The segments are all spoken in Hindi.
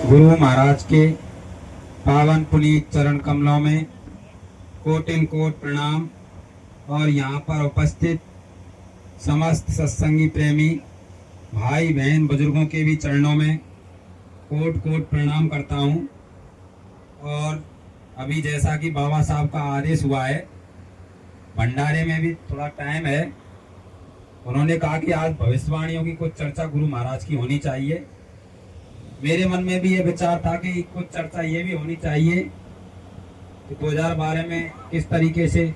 गुरु महाराज के पावन पुनीत चरण कमलों में कोटिन कोट प्रणाम और यहाँ पर उपस्थित समस्त सत्संगी प्रेमी भाई बहन बुजुर्गों के भी चरणों में कोट कोट प्रणाम करता हूँ। और अभी जैसा कि बाबा साहब का आदेश हुआ है, भंडारे में भी थोड़ा टाइम है। उन्होंने कहा कि आज भविष्यवाणियों की कुछ चर्चा गुरु महाराज की होनी चाहिए। मेरे मन में भी ये विचार था कि कुछ चर्चा ये भी होनी चाहिए कि 2012 में किस तरीके से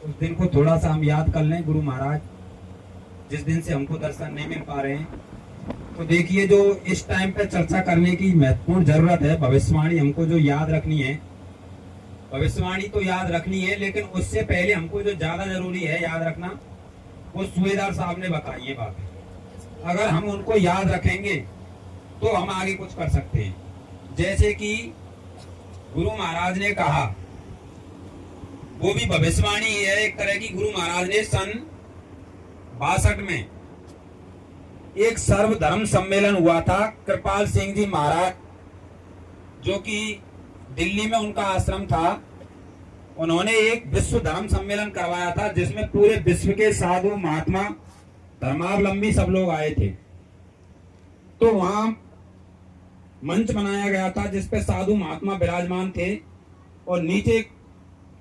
उस दिन को थोड़ा सा हम याद कर लें। गुरु महाराज जिस दिन से हमको दर्शन नहीं मिल पा रहे हैं, तो देखिए जो इस टाइम पे चर्चा करने की महत्वपूर्ण जरूरत है। भविष्यवाणी हमको जो याद रखनी है, भविष्यवाणी तो याद रखनी है, लेकिन उससे पहले हमको जो ज्यादा जरूरी है याद रखना, वो सूबेदार साहब ने बताई है बातें। अगर हम उनको याद रखेंगे तो हम आगे कुछ कर सकते हैं। जैसे कि गुरु महाराज ने कहा, वो भी भविष्यवाणी है एक तरह की। गुरु महाराज ने सन 62 में एक सर्वधर्म सम्मेलन हुआ था। कृपाल सिंह जी महाराज, जो कि दिल्ली में उनका आश्रम था, उन्होंने एक विश्व धर्म सम्मेलन करवाया था जिसमें पूरे विश्व के साधु महात्मा धर्मावलंबी सब लोग आए थे। तो वहां मंच बनाया गया था जिसपे साधु महात्मा विराजमान थे और नीचे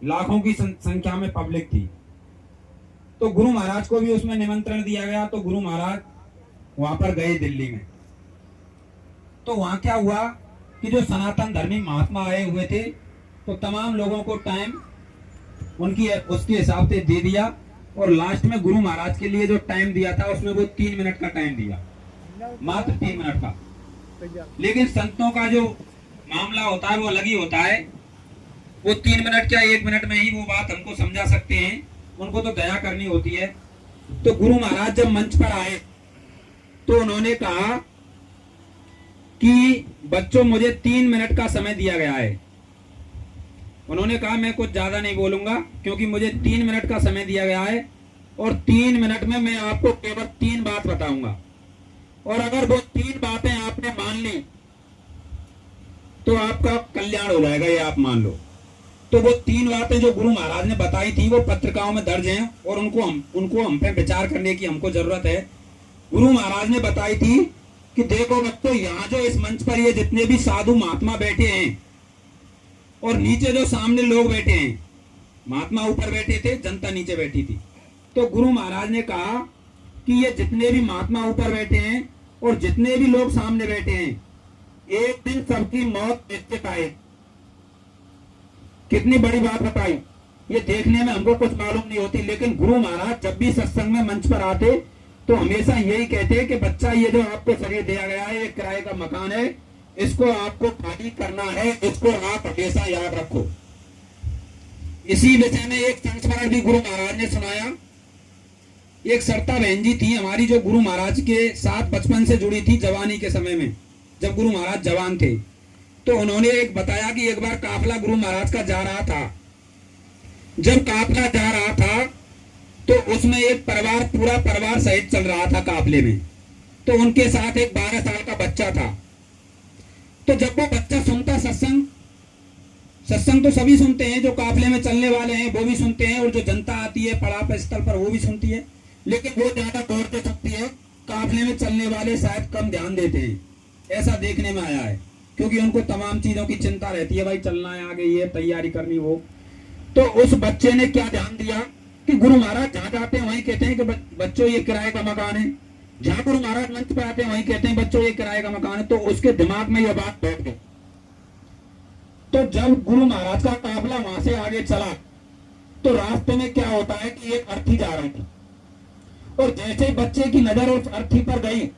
लाखों की संख्या में पब्लिक थी। तो गुरु महाराज को भी उसमें निमंत्रण दिया गया। तो गुरु महाराज वहां पर गए दिल्ली में। तो वहां क्या हुआ कि जो सनातन धर्मी महात्मा आए हुए थे, तो तमाम लोगों को टाइम उनकी उसके हिसाब से दे दिया। और लास्ट में गुरु महाराज के लिए जो टाइम दिया था, उसमें वो 3 मिनट का टाइम दिया, मात्र 3 मिनट का। लेकिन संतों का जो मामला होता है वो अलग ही होता है। वो 3 मिनट क्या 1 मिनट में ही वो बात हमको समझा सकते हैं। उनको तो दया करनी होती है। तो गुरु महाराज जब मंच पर आए तो उन्होंने कहा कि बच्चों, मुझे 3 मिनट का समय दिया गया है। उन्होंने कहा मैं कुछ ज्यादा नहीं बोलूंगा क्योंकि मुझे 3 मिनट का समय दिया गया है और 3 मिनट में मैं आपको केवल 3 बात बताऊंगा। और अगर वो 3 बातें आपने मान ली तो आपका कल्याण हो जाएगा, ये आप मान लो। तो वो 3 बातें जो गुरु महाराज ने बताई थी वो पत्रिकाओं में दर्ज हैं और उनको हम पे विचार करने की हमको जरूरत है। गुरु महाराज ने बताई थी कि देखो बच्चों, यहाँ जो इस मंच पर ये जितने भी साधु महात्मा बैठे हैं और नीचे जो सामने लोग बैठे हैं, महात्मा ऊपर बैठे थे, जनता नीचे बैठी थी। तो गुरु महाराज ने कहा कि ये जितने भी महात्मा ऊपर बैठे हैं और जितने भी लोग सामने बैठे हैं, एक दिन सबकी मौत निश्चित आए। कितनी बड़ी बात बताई। ये देखने में हमको कुछ मालूम नहीं होती, लेकिन गुरु महाराज जब भी सत्संग में मंच पर आते तो हमेशा यही कहते हैं कि बच्चा, ये जो आपको शरीर दिया गया है, ये किराए का मकान है, इसको आपको खाली करना है, इसको आप हमेशा याद रखो। इसी विषय में एक संस्मरण भी गुरु महाराज ने सुनाया। एक सरता बहन जी थी हमारी, जो गुरु महाराज के साथ बचपन से जुड़ी थी। जवानी के समय में जब गुरु महाराज जवान थे, तो उन्होंने एक बताया कि एक बार काफला गुरु महाराज का जा रहा था। जब काफला जा रहा था तो उसमें एक परिवार, पूरा परिवार सहित चल रहा था काफले में। तो उनके साथ एक 12 साल का बच्चा था। तो जब वो बच्चा सुनता सत्संग तो सभी सुनते हैं, जो काफले में चलने वाले हैं वो भी सुनते हैं और जो जनता आती है पड़ाव स्थल पर वो भी सुनती है, लेकिन वो ज्यादा गौर से सुनती है। काफले में चलने वाले शायद कम ध्यान देते हैं, ऐसा देखने में आया है, क्योंकि उनको तमाम चीजों की चिंता रहती है, भाई चलना है, आगे ये तैयारी करनी हो। तो उस बच्चे ने क्या ध्यान दिया कि गुरु महाराज जहां जाते हैं वहीं कहते हैं कि बच्चों ये किराए का मकान है। जहां गुरु महाराज मंच पर आते हैं वहीं कहते हैं बच्चों ये किराए का मकान है। तो उसके दिमाग में यह बात बैठ गई। तो जब गुरु महाराज का काफला वहां से आगे चला तो रास्ते में क्या होता है कि एक अर्थी जा रही थी, और जैसे ही बच्चे की नजर उस अर्थी पर गई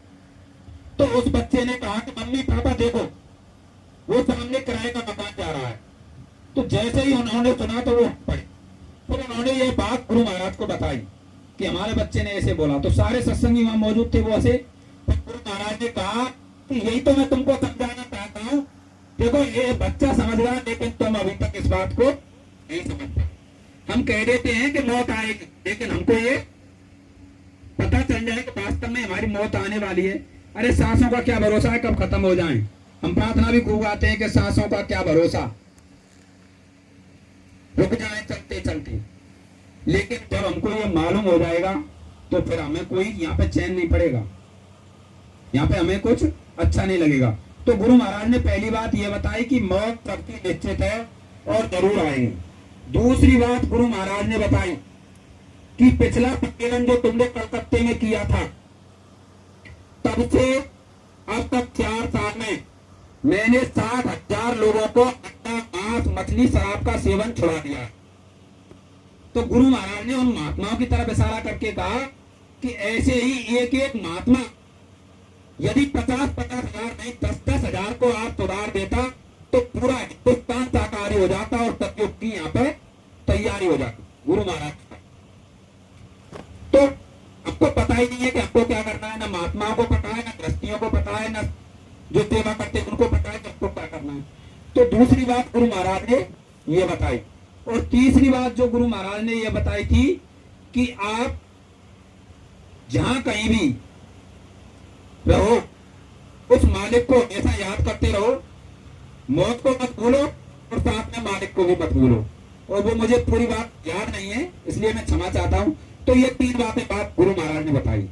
तो उस बच्चे ने कहा कि मम्मी पापा देखो, वो सामने किराए का मकान जा रहा है। तो जैसे ही उन्होंने सुना तो वो पड़े। फिर उन्होंने ये बात गुरु महाराज को बताई कि हमारे बच्चे ने ऐसे बोला। तो सारे सत्संगी वहां मौजूद थे, वो ऐसे। तो गुरु महाराज ने कहा कि यही तो मैं तुमको समझाना चाहता हूँ, देखो ये बच्चा समझ रहा, लेकिन तुम अभी तक इस बात को नहीं समझते। हम कह देते हैं कि मौत आएगी, लेकिन हमको ये पता चल जाए कि वास्तव में हमारी मौत आने वाली है। अरे सांसों का क्या भरोसा है कब खत्म हो जाए। हम प्रार्थना भी खूब गाते हैं कि सांसों का क्या भरोसा, रुक जाए चलते चलते। लेकिन जब हमको ये मालूम हो जाएगा तो फिर हमें कोई यहाँ पे चैन नहीं पड़ेगा, यहाँ पे हमें कुछ अच्छा नहीं लगेगा। तो गुरु महाराज ने पहली बात ये बताई कि मौत सबकी निश्चित है और जरूर आएंगे। दूसरी बात गुरु महाराज ने बताई कि पिछला सम्मेलन जो तुमने कलकत्ते में किया था, तब से अब तक 4 साल में मैंने 60,000 लोगों को अंडा, मांस, मछली, शराब का सेवन छुड़ा दिया। तो गुरु महाराज ने उन महात्माओं की तरफ इशारा करके कहा कि ऐसे ही एक एक महात्मा यदि 50,000 नहीं 10,000 को आप सुधार देता तो पूरा हिंदुस्तान शाकाहारी हो जाता और सतयुग की यहाँ पे तैयारी हो जाती। गुरु महाराज तो आपको पता ही नहीं है कि आपको क्या करना है, ना महात्माओं को पता है, ना गृहस्थियों को पता है, ना जो सेवा करते हैं उनको पता है कि आपको क्या करना है। तो दूसरी बात गुरु महाराज ने ये बताई। और तीसरी बात जो गुरु महाराज ने ये बताई थी कि आप जहां कहीं भी रहो उस मालिक को ऐसा याद करते रहो, मौत को मत भूलो और साथ में मालिक को भी मत भूलो। और वो मुझे पूरी बात याद नहीं है इसलिए मैं क्षमा चाहता हूं। तो ये 3 बात गुरु महाराज ने बताई।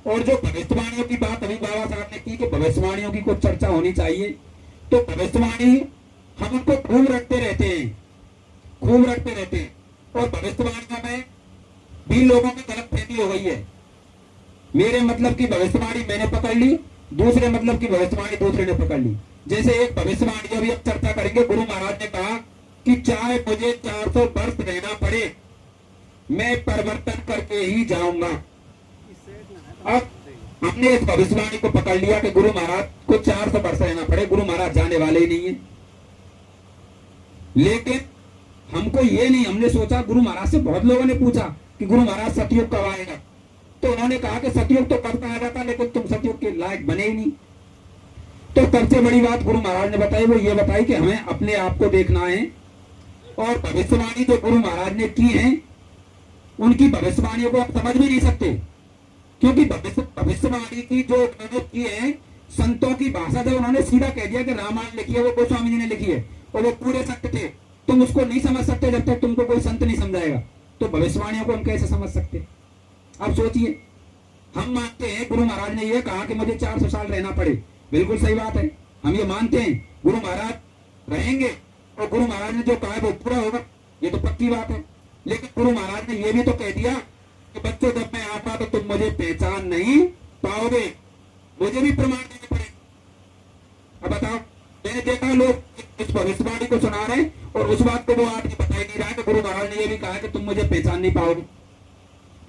और जो भविष्यवाणियों की बात अभी बाबा साहब ने की कि भविष्यवाणियों की कुछ चर्चा होनी चाहिए, तो भविष्यवाणी हम उनको खूब रखते रहते हैं, खूब रखते रहते हैं। और भविष्यवाणियों में भी लोगों में गलतफहमी हो गई है। मेरे मतलब की भविष्यवाणी मैंने पकड़ ली, दूसरे मतलब की भविष्यवाणी दूसरे ने पकड़ ली। जैसे एक भविष्यवाणी जो भी अब चर्चा करेंगे, गुरु महाराज ने कहा कि चाहे मुझे 400 वर्ष रहना पड़े मैं परिवर्तन करके ही जाऊंगा। अब हमने इस भविष्यवाणी को पकड़ लिया कि गुरु महाराज को 400 वर्ष रहना पड़े, गुरु महाराज जाने वाले ही नहीं है। लेकिन हमको ये नहीं, हमने सोचा, गुरु महाराज से बहुत लोगों ने पूछा कि गुरु महाराज सतयुग कब आएगा, तो उन्होंने कहा कि सतयुग तो कब आएगा था, लेकिन तुम सतयुग के लायक बने ही नहीं। तो सबसे बड़ी बात गुरु महाराज ने बताई वो ये बताई कि हमें अपने आप को देखना है। और भविष्यवाणी जो गुरु महाराज ने की है उनकी भविष्यवाणियों को आप समझ भी नहीं सकते, क्योंकि भविष्यवाणी की जो उन्होंने की है संतों की भाषा, जब उन्होंने सीधा कह दिया कि रामायण लिखी है वो गोस्वामी जी ने लिखी है और वो पूरे संत थे, तुम उसको नहीं समझ सकते जब तक तुमको कोई संत नहीं समझाएगा। तो भविष्यवाणियों को हम कैसे समझ सकते? आप सोचिए, हम मानते हैं गुरु महाराज ने ये कहा कि मुझे 400 साल रहना पड़े, बिल्कुल सही बात है, हम ये मानते हैं गुरु महाराज रहेंगे और गुरु महाराज ने जो कहा है वो पूरा होगा, ये तो पक्की बात है। लेकिन गुरु महाराज ने ये भी तो कह दिया कि बच्चों जब मैं आता तो तुम मुझे पहचान नहीं पाओगे, मुझे भी प्रमाण देने पड़े। अब बताओ, मैंने देखा लोग इस भविष्यवाणी को सुना रहे और उस बात को वो आदमी बता ही नहीं रहा कि गुरु महाराज ने ये भी कहा कि तुम मुझे पहचान नहीं पाओगे।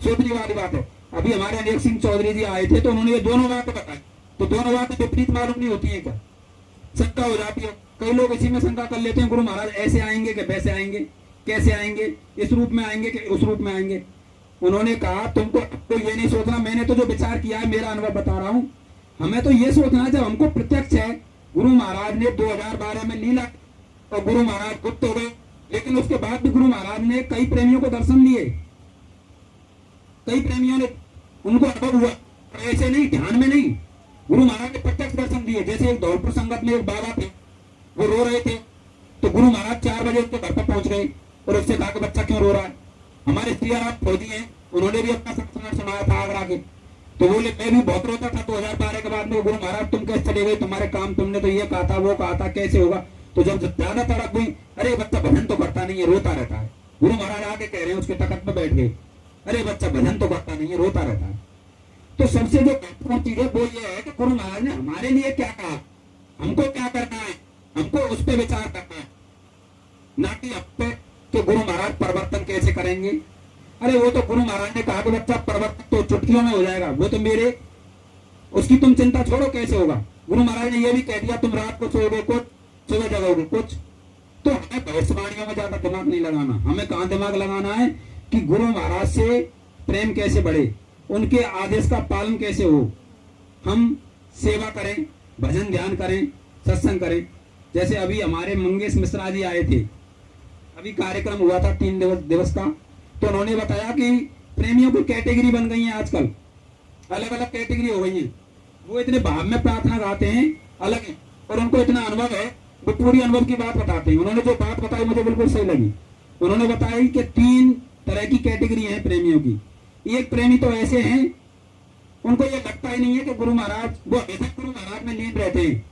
सोचने वाली बात है। अभी हमारे अनेक सिंह चौधरी जी आए थे तो उन्होंने ये दोनों बातें बताई, तो दोनों बातें विपरीत मालूम नहीं होती है क्या? शंका हो जाती है। कई लोग इसी में शंका कर लेते हैं गुरु महाराज ऐसे आएंगे कि वैसे आएंगे, कैसे आएंगे, इस रूप में आएंगे कि उस रूप में आएंगे। उन्होंने कहा तुमको तो ये नहीं सोचना, मैंने तो जो विचार किया है मेरा अनुभव बता रहा हूँ, हमें तो ये सोचना है जब हमको प्रत्यक्ष है। गुरु महाराज ने 2012 में लीला और गुरु महाराज गुप्त हो गए, लेकिन उसके बाद भी गुरु महाराज ने कई प्रेमियों को दर्शन दिए, कई प्रेमियों ने उनको अनुभव हुआ, ऐसे नहीं ध्यान में नहीं, गुरु महाराज ने प्रत्यक्ष दर्शन दिए। जैसे एक धौलपुर संगत में एक बाबा थे, वो रो रहे थे, तो गुरु महाराज 4 बजे उनके घर पर पहुंच गए और उससे कहा कि बच्चा क्यों रो रहा है। हमारे सियाराम फौजी हैं, उन्होंने भी अपना सत्संग सुनाया था आगरा के, तो बोले मैं भी बहुत रोता था 2012 के बाद में, गुरु महाराज तुम कैसे चले गए, तुम्हारे काम तुमने तो ये कहा था वो कहा था, कैसे होगा। तो जब ज्यादा तड़प हुई, अरे बच्चा भजन तो करता नहीं है, रोता रहता है। गुरु महाराज आके कह रहे हैं, उसके तखत में बैठ गए, अरे बच्चा भजन तो करता नहीं है, रोता रहता है। तो सबसे जो महत्वपूर्ण चीज है वो ये है कि गुरु महाराज ने हमारे लिए क्या कहा, हमको क्या करना है, हमको उस पर विचार करना है, ना कि अब पे कि गुरु महाराज परिवर्तन कैसे करेंगे। अरे वो तो गुरु महाराज ने कहा कि बच्चा परिवर्तन तो चुटकियों में हो जाएगा, वो तो मेरे उसकी तुम चिंता छोड़ो कैसे होगा। गुरु महाराज ने यह भी कह दिया तुम रात को सोओगे कुछ, सुबह जगोगे कुछ। तो हमें भविष्यवाणियों में ज्यादा दिमाग नहीं लगाना, हमें कहां दिमाग लगाना है कि गुरु महाराज से प्रेम कैसे बढ़े, उनके आदेश का पालन कैसे हो, हम सेवा करें, भजन ध्यान करें, सत्संग करें। जैसे अभी हमारे मंगेश मिश्रा जी आए थे, अभी कार्यक्रम हुआ था 3 दिवस का, तो उन्होंने बताया कि प्रेमियों की कैटेगरी बन गई है आजकल, अलग अलग कैटेगरी हो गई है। वो इतने भाव में प्रार्थना गाते हैं अलग है, और उनको इतना अनुभव है, वो पूरी अनुभव की बात बताते हैं। उन्होंने जो बात बताई मुझे बिल्कुल सही लगी। उन्होंने बताया कि 3 तरह की कैटेगरी है प्रेमियों की। एक प्रेमी तो ऐसे हैं, उनको ये लगता ही नहीं है कि गुरु महाराज, वो हमेशा गुरु महाराज में लीन रहते हैं,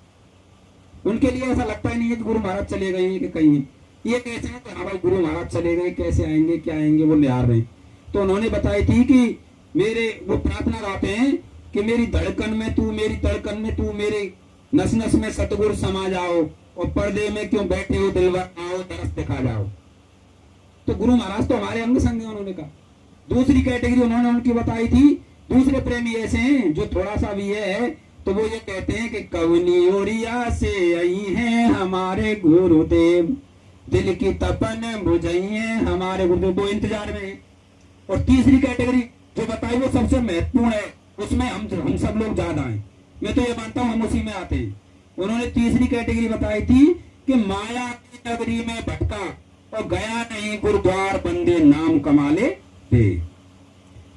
उनके लिए ऐसा लगता ही नहीं है कि गुरु महाराज चले गए हैं कि कहीं है। ये कैसे है कि हाँ भाई गुरु महाराज चले गए, कैसे आएंगे क्या आएंगे, वो निहार रहे। तो उन्होंने बताई थी कि मेरे, वो प्रार्थना गाते हैं कि मेरी धड़कन में तू, मेरी धड़कन में तू, मेरे नस नस में सतगुरु समा जाओ, और पर्दे में क्यों बैठे हो दिलवर, आओ तरस दिखा जाओ। तो गुरु महाराज तो हमारे अंग संग है, उन्होंने कहा। दूसरी कैटेगरी उन्होंने उनकी बताई थी, दूसरे प्रेमी ऐसे हैं जो थोड़ा सा भी है तो वो ये कहते हैं कि कवनी ओरिया से आई हैं हमारे गुरुदेव, दिल की तपन बुझाइए हमारे गुरुदेव, वो इंतजार में है। और तीसरी कैटेगरी जो बताई वो सबसे महत्वपूर्ण है, उसमें हम सब लोग ज्यादा हैं। मैं तो ये मानता हूँ हम उसी में आते हैं। उन्होंने तीसरी कैटेगरी बताई थी कि माया की नगरी में भटका और गया नहीं गुरुद्वार बंदे नाम कमा ले दे।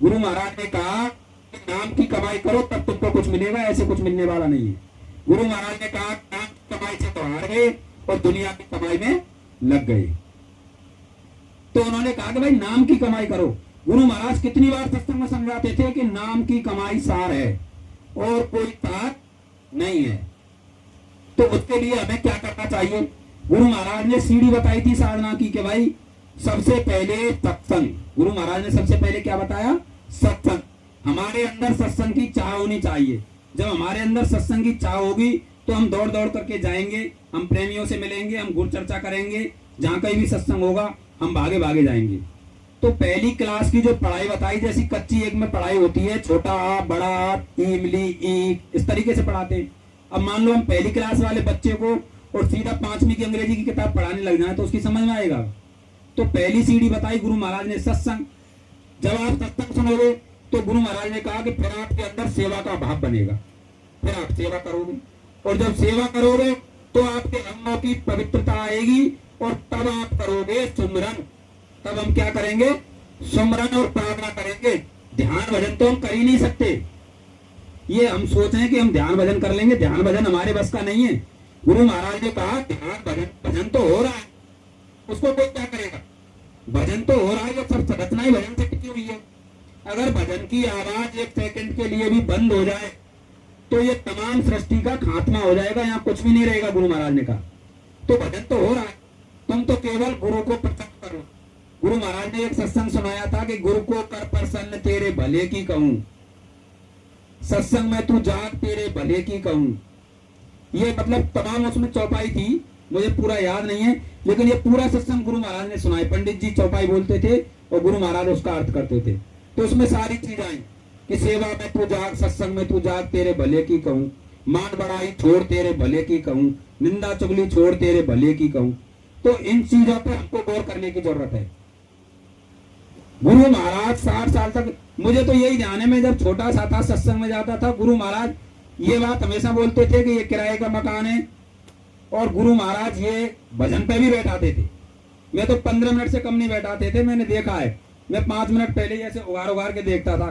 गुरु महाराज ने कहा कि नाम की कमाई करो तब तुमको कुछ मिलेगा, ऐसे कुछ मिलने वाला नहीं है। गुरु महाराज ने कहा नाम की कमाई से तो हार गए और दुनिया की कमाई में लग गए। तो उन्होंने कहा कि भाई नाम की कमाई करो। गुरु महाराज कितनी बार सत्संग में समझाते थे कि नाम की कमाई सार है और कोई तार नहीं है। तो उसके लिए हमें क्या करना चाहिए? गुरु महाराज ने सीढ़ी बताई थी साधना की कि भाई सबसे पहले सत्संग। गुरु महाराज ने सबसे पहले क्या बताया? सत्संग। हमारे अंदर सत्संग की चाह होनी चाहिए। जब हमारे अंदर सत्संग की चाह होगी तो हम दौड़ दौड़ करके जाएंगे, हम प्रेमियों से मिलेंगे, हम गुरु चर्चा करेंगे, जहां कहीं भी सत्संग होगा हम भागे भागे जाएंगे। तो पहली क्लास की जो पढ़ाई बताई, जैसी कच्ची एक में पढ़ाई होती है, छोटा आ, बड़ा आ, इमली, ई, इस तरीके से पढ़ाते हैं। अब मान लो हम पहली क्लास वाले बच्चे को और सीधा 5वीं की अंग्रेजी की किताब पढ़ाने लग जाए तो उसकी समझ में आएगा? तो पहली सीढ़ी बताई गुरु महाराज ने सत्संग। जब आप सत्संग सुनोगे तो गुरु महाराज ने कहा कि फिर आपके अंदर सेवा का भाव बनेगा, फिर आप सेवा करोगे, और जब सेवा करोगे तो आपके अंगों की पवित्रता आएगी, और तब आप करोगे सुमरन। तब हम क्या करेंगे? सुमरन और प्रार्थना करेंगे। ध्यान भजन तो हम कर ही नहीं सकते। ये हम सोच रहे हैं कि हम ध्यान भजन कर लेंगे, ध्यान भजन हमारे बस का नहीं है। गुरु महाराज ने कहा ध्यान भजन तो हो रहा है, उसको कोई क्या करेगा? भजन तो हो रहा है, ये सब संरचना ही भजन से टिकी हुई है। अगर भजन की आवाज 1 सेकंड के लिए भी बंद हो जाए तो ये तमाम सृष्टि का खात्मा हो जाएगा, यहाँ कुछ भी नहीं रहेगा। गुरु महाराज ने कहा तो भजन तो हो रहा है, तुम तो केवल गुरु को प्रसन्न करो। गुरु महाराज ने एक सत्संग सुनाया था कि गुरु को कर प्रसन्न तेरे भले की कहूं, सत्संग में तू जाग तेरे भले की कहूं। ये मतलब तमाम उसमें चौपाई थी, मुझे पूरा याद नहीं है, लेकिन ये पूरा सत्संग गुरु महाराज ने सुनाई। पंडित जी चौपाई बोलते थे और गुरु महाराज उसका अर्थ करते थे। तो उसमें सारी चीज आई कि सेवा में तू जाग, सत्संग में तू जाग तेरे भले की कहूं, मान बढ़ाई छोड़ तेरे भले की कहूं, निंदा चुगली छोड़ तेरे भले की कहूं। तो इन चीजों पे हमको गौर करने की जरूरत है। गुरु महाराज 60 साल तक, मुझे तो यही ध्यान है, मैं जब छोटा सा था सत्संग में जाता था, गुरु महाराज ये बात हमेशा बोलते थे कि ये किराए का मकान है, और गुरु महाराज ये भजन पे भी बैठाते थे। मैं तो 15 मिनट से कम नहीं बैठाते थे, मैंने देखा है। मैं 5 मिनट पहले ऐसे उगार उगार के देखता था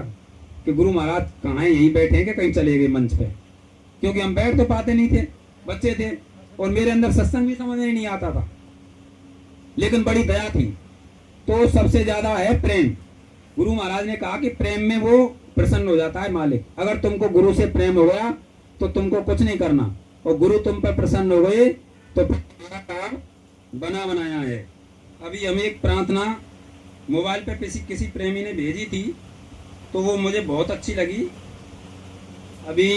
कि गुरु महाराज कहाँ है, यहीं बैठे हैं कि कहीं चले गए मंच पे, क्योंकि हम बैठ तो पाते नहीं थे, बच्चे थे, और मेरे अंदर सत्संग भी समझ में नहीं आता था, लेकिन बड़ी दया थी। तो सबसे ज्यादा है प्रेम। गुरु महाराज ने कहा कि प्रेम में वो प्रसन्न हो जाता है मालिक। अगर तुमको गुरु से प्रेम हो गया तो तुमको कुछ नहीं करना, और गुरु तुम पर प्रसन्न हो गए तो फिर तुम्हारा काम बना बनाया है। अभी हमें एक प्रार्थना मोबाइल पर किसी प्रेमी ने भेजी थी, तो वो मुझे बहुत अच्छी लगी। अभी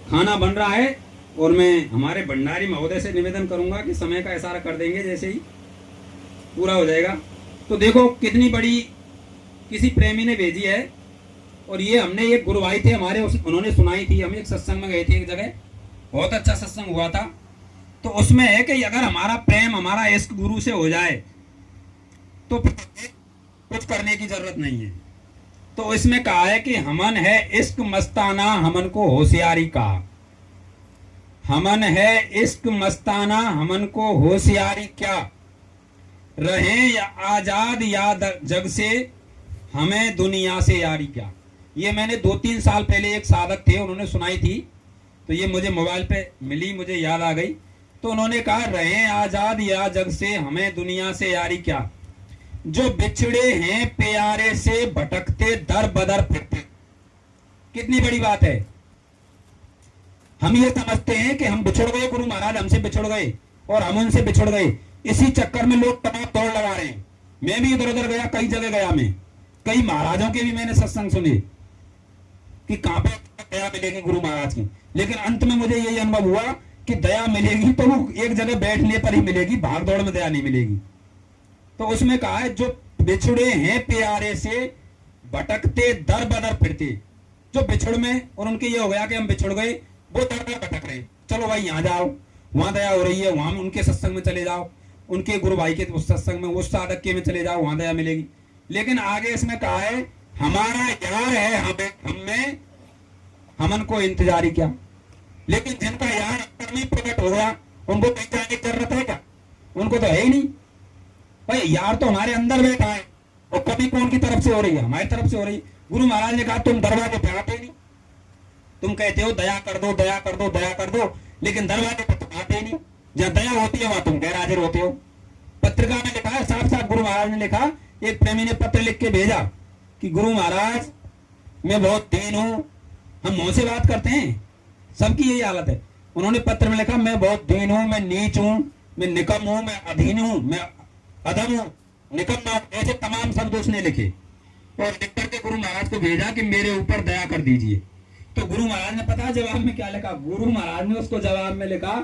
खाना बन रहा है और मैं हमारे भंडारी महोदय से निवेदन करूंगा कि समय का इशारा कर देंगे जैसे ही पूरा हो जाएगा। तो देखो कितनी बड़ी किसी प्रेमी ने भेजी है, और ये हमने एक गुरु भाई थे हमारे, उन्होंने सुनाई थी। हम एक सत्संग में गए थे एक जगह, बहुत अच्छा सत्संग हुआ था। तो उसमें है कि अगर हमारा प्रेम, हमारा इश्क गुरु से हो जाए तो कुछ करने की जरूरत नहीं है। तो इसमें कहा है कि हमन है इश्क मस्ताना हमन को होशियारी का, हमन है इश्क मस्ताना हमन को होशियारी क्या, रहे या आजाद या जग से हमें दुनिया से यारी क्या। ये मैंने 2-3 साल पहले एक साधक थे, उन्होंने सुनाई थी। तो ये मुझे मोबाइल पे मिली, मुझे याद आ गई। तो उन्होंने कहा, रहे आजाद या जग से, हमें दुनिया से यारी क्या, जो बिछड़े हैं प्यारे से, भटकते दर बदर फिरते। कितनी बड़ी बात है। हम ये समझते हैं कि हम बिछड़ गए, गुरु महाराज हमसे बिछड़ गए और हम उनसे बिछड़ गए। इसी चक्कर में लोग तमाम दौड़ लगा रहे हैं। मैं भी इधर उधर गया, कई जगह गया, मैं कई महाराजों के भी मैंने सत्संग सुने कि कहां पे दया मिलेगी गुरु महाराज की, लेकिन अंत में मुझे यही अनुभव हुआ कि दया मिलेगी तो वो एक जगह बैठने पर ही मिलेगी, भाग दौड़ में दया नहीं मिलेगी। तो उसमें कहा है, जो बिछड़े हैं प्यारे से, भटकते दर बदर फिरते। जो बिछड़ में, और उनके ये हो गया कि हम बिछड़ गए, वो दर दर भटक रहे, चलो भाई यहाँ जाओ, वहां दया हो रही है, वहां उनके सत्संग में चले जाओ, उनके गुरु भाई के उस सत्संग में, उस साधक के में चले जाओ, वहां दया मिलेगी। लेकिन आगे इसमें कहा है, हमारा यार है हमें, हमन को इंतजारी क्या। लेकिन जिनका यार अंतर में प्रकट हो गया, उनको कहीं जाने की जरूरत है क्या? उनको तो है ही नहीं भाई। यार तो हमारे अंदर बैठा है, और कभी कौन की तरफ से हो रही है? हमारी तरफ से हो रही है। गुरु महाराज ने कहा, तुम दरवाजे पे आते नहीं, तुम कहते हो दया कर दो, दया कर दो, दया कर दो, लेकिन दरवाजे पे तुम आते नहीं। जहां दया होती है वहां तुम गैर हाजिर होते हो। पत्रिका में लिखा है, साफ साफ गुरु महाराज ने लिखा, एक प्रेमी ने पत्र लिख के भेजा कि गुरु महाराज मैं बहुत दीन हूं। हम मुंह से बात करते हैं, सबकी यही हालत है। उन्होंने पत्र में लिखा, मैं बहुत दीन हूं, मैं नीच हूं, मैं निकम हूं, मैं अधीन हूं, मैं अधम हूं, निकम हूं, ऐसे तमाम शब्द उसने लिखे और लिख करके गुरु महाराज को भेजा कि मेरे ऊपर दया कर दीजिए। तो गुरु महाराज ने पता जवाब में क्या लिखा? गुरु महाराज ने उसको जवाब में लिखा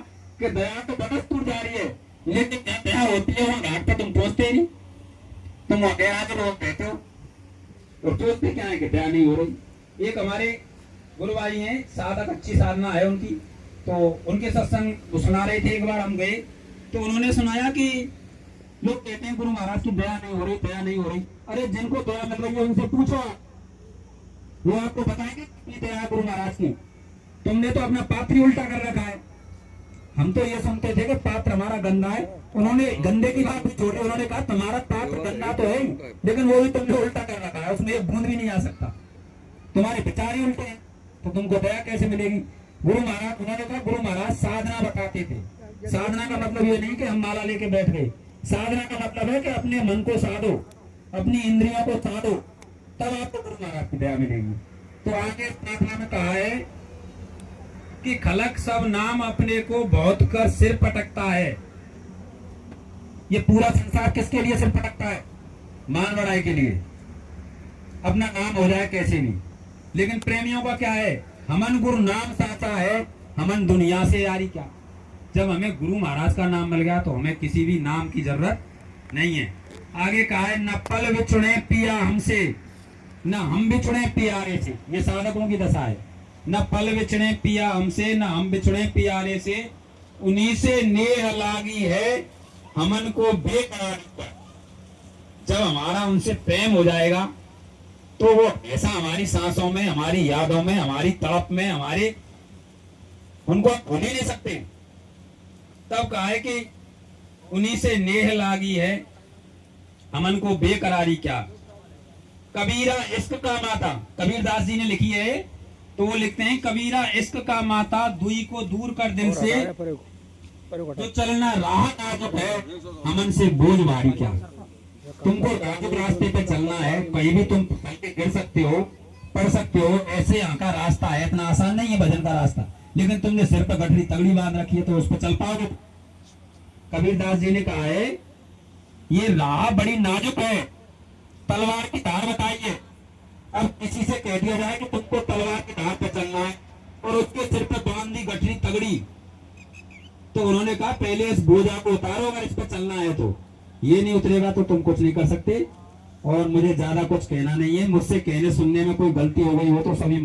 कि दया तो बदस्तूर जा रही है, लेकिन जब दया होती है वहां घाट पर तुम पहुंचते ही नहीं, तुम वहां गया तो लोग कहते हो और सोचते क्या है कि दया नहीं हो रही। एक हमारे गुरु भाई हैं, साधक, अच्छी साधना है उनकी, तो उनके सत्संग सुना रहे थे। एक बार हम गए तो उन्होंने सुनाया कि लोग कहते हैं गुरु महाराज की दया नहीं हो रही, दया नहीं हो रही। अरे जिनको दया मिल रही है उनसे पूछो, वो आपको बताएंगे कितनी दया है गुरु महाराज की। तुमने तो अपना पात्र ही उल्टा कर रखा है। हम तो ये सुनते थे कि पात्र हमारा गंदा है, उन्होंने गंदे की बात भी छोड़ी, उन्होंने कहा तुम्हारा पात्र गंदा तो है, लेकिन वो भी तुमने उल्टा कर रखा है, उसमें एक बूंद भी नहीं आ सकता, तुम्हारे विचार ही उल्टे हैं, तो तुमको दया कैसे मिलेगी? गुरु महाराज, उन्होंने कहा गुरु महाराज साधना बताते थे। साधना का मतलब ये नहीं कि हम माला लेके बैठ गए, साधना का मतलब है कि अपने मन को साधो, अपनी इंद्रियों को साधो, तब आपको गुरु महाराज की दया मिलेगी। तो आगे प्रार्थना में कहा है कि खलक सब नाम अपने को बहुत कर सिर पटकता है। ये पूरा संसार किसके लिए सिर पटकता है? मान बढ़ाई के लिए, अपना नाम हो जाए कैसे नहीं। लेकिन प्रेमियों का क्या है? हमन गुरु नाम साचा है, हमन दुनिया से यारी क्या। जब हमें गुरु महाराज का नाम मिल गया तो हमें किसी भी नाम की जरूरत नहीं है। आगे कहा है, न पल बिछुड़े पिया हमसे, न हम बिछुड़े पियारे से। ये साधकों की दशा है। न पल बिछड़े पिया हमसे, न हम बिछुड़े पियारे से, उन्हीं से नेह लागी है हमन को बेकरारी का। जब हमारा उनसे प्रेम हो जाएगा तो वो ऐसा हमारी सांसों में, हमारी यादों में, हमारी तड़प में, हमारे, उनको आप भूल ही नहीं सकते। तब कहा है कि उन्हीं से नेह लागी है हमन को बेकरारी क्या। कबीरा इश्क का माता, कबीरदास जी ने लिखी है, तो वो लिखते हैं, कबीरा इश्क का माता दुई को दूर कर दिल से, जो चलना राह नाजुक है हमन से बोझ भारी क्या। तुमको नाजुक रास्ते पे चलना है, कहीं भी तुम गिर सकते हो, पढ़ सकते हो, ऐसे यहाँ का रास्ता है, इतना आसान नहीं है भजन का रास्ता, लेकिन तुमने सिर पर गठरी तगड़ी बांध रखी है तो उस पर चल पाओगे। कबीरदास जी ने कहा है, ये राह बड़ी नाजुक है, तलवार की धार बताइए। अब किसी से कह दिया जाए कि तुमको तलवार की धार पे चलना है और उसके सिर पे बांध दी गठरी तगड़ी, तो उन्होंने कहा पहले इस बोझा को उतारो, अगर इस पे चलना है तो। ये नहीं उतरेगा तो तुम कुछ नहीं कर सकते। और मुझे ज्यादा कुछ कहना नहीं है, मुझसे कहने सुनने में कोई गलती हो गई हो तो सभी